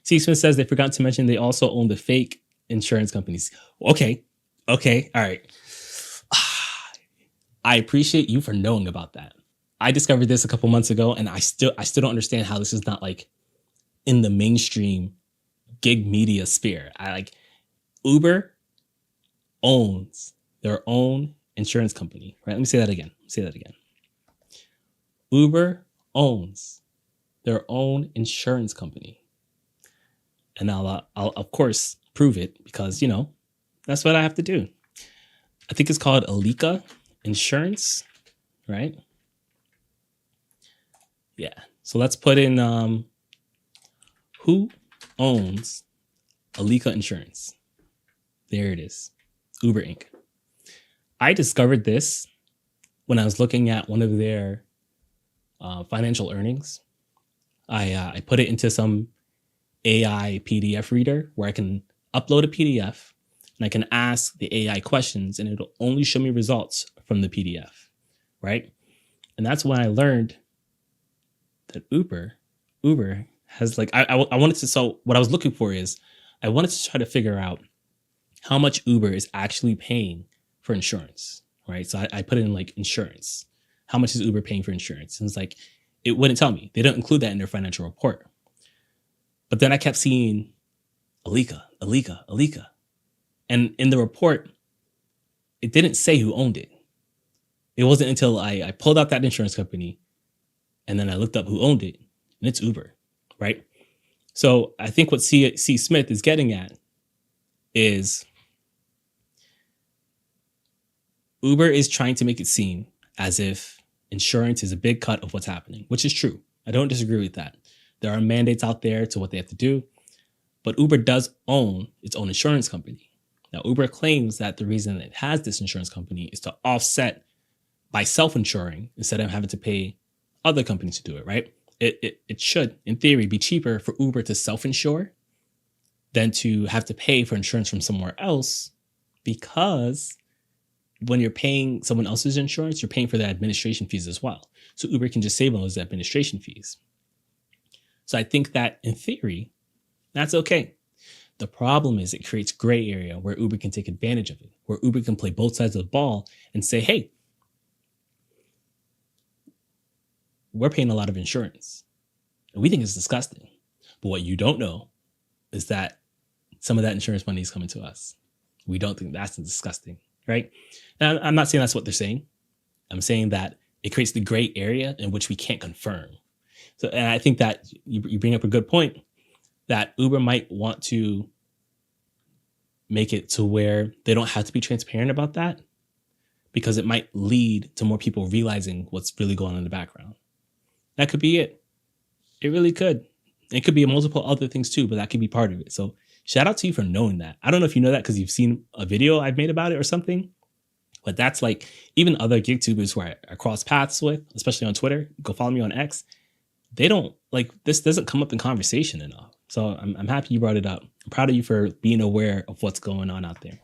C. Smith says they forgot to mention they also own the fake insurance companies. Okay. Okay. All right. I appreciate you for knowing about that. I discovered this a couple months ago, and I still don't understand how this is not like in the mainstream gig media sphere. I like Uber owns their own insurance company, right? Let me say that again. Uber owns their own insurance company. And I'll of course prove it because, that's what I have to do. I think it's called Alika Insurance, right? Yeah. So let's put in who owns Alika Insurance. There it is. Uber Inc. I discovered this when I was looking at one of their financial earnings. I put it into some AI PDF reader where I can upload a PDF and I can ask the AI questions and it'll only show me results from the PDF, right? And that's when I learned that Uber has like, I wanted to, so what I was looking for is I wanted to try to figure out how much Uber is actually paying for insurance, right? So I put in like insurance. How much is Uber paying for insurance? And it's like, it wouldn't tell me. They don't include that in their financial report. But then I kept seeing Alika. And in the report, it didn't say who owned it. It wasn't until I pulled out that insurance company and then I looked up who owned it, and it's Uber, right? So I think what C. Smith is getting at is Uber is trying to make it seem as if insurance is a big cut of what's happening, which is true. I don't disagree with that. There are mandates out there to what they have to do, but Uber does own its own insurance company. Now, Uber claims that the reason it has this insurance company is to offset by self-insuring instead of having to pay other companies to do it, right? It should, in theory, be cheaper for Uber to self-insure than to have to pay for insurance from somewhere else, because when you're paying someone else's insurance, you're paying for the administration fees as well. So Uber can just save on those administration fees. So I think that in theory, that's okay. The problem is it creates gray area where Uber can take advantage of it, where Uber can play both sides of the ball and say, hey, we're paying a lot of insurance and we think it's disgusting. But what you don't know is that some of that insurance money is coming to us. We don't think that's disgusting, right? And I'm not saying that's what they're saying. I'm saying that it creates the gray area in which we can't confirm. So, and I think that you bring up a good point that Uber might want to make it to where they don't have to be transparent about that, because it might lead to more people realizing what's really going on in the background. That could be it. It really could. It could be multiple other things too, but that could be part of it. So shout out to you for knowing that. I don't know if you know that because you've seen a video I've made about it or something, but that's like even other gig tubers who I cross paths with, especially on Twitter, go follow me on X. They don't like, this doesn't come up in conversation enough. So I'm happy you brought it up. I'm proud of you for being aware of what's going on out there.